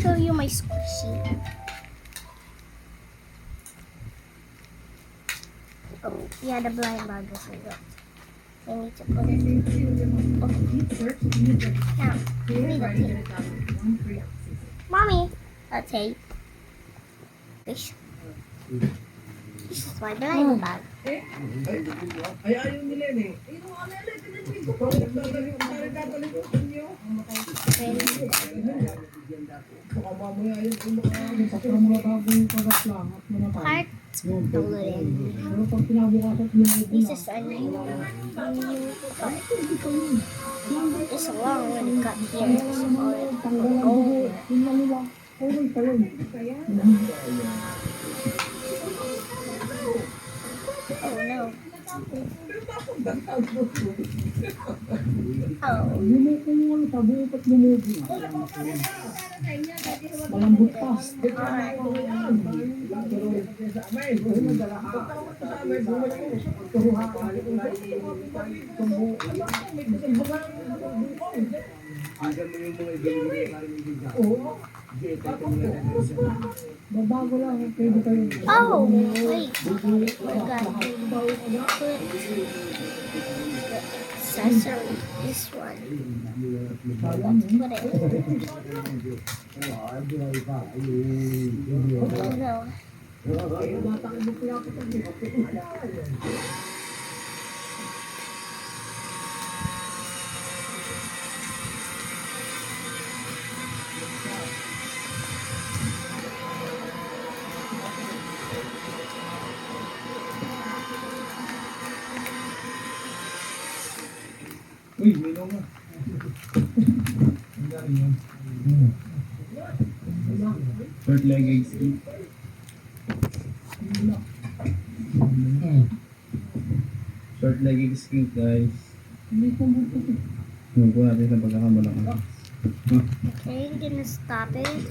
show you my squishy. Oh, yeah, the blind bag is good. I need to put it. Oh. Now, give me the tape. Mommy, a tape. This is my blind bag. Ay, ayaw nila yun eh. Eh, yung ano nila, tinatid ko. Dadalikutan niyo. Baka mamaya yun, baka mga bagong pagat lang at mga tayo. Heart downloaded. Pero pag pinabukas at yung This is a new part. It's a long when it got here. It's already gold. Yun lang nila. Okay pa yun. Oh no. Oh. Lumuko mo ano, tabuot at lumuko. Malambot pa. Babago lang, pwede kayo. Oh, wait. I got accessory. This one. Put it. Oh no. Uy, minong nga. Short leg ski. Short leg ski guys. Huwag ko natin sa pagkakamala ka. Okay, I'm gonna stop it.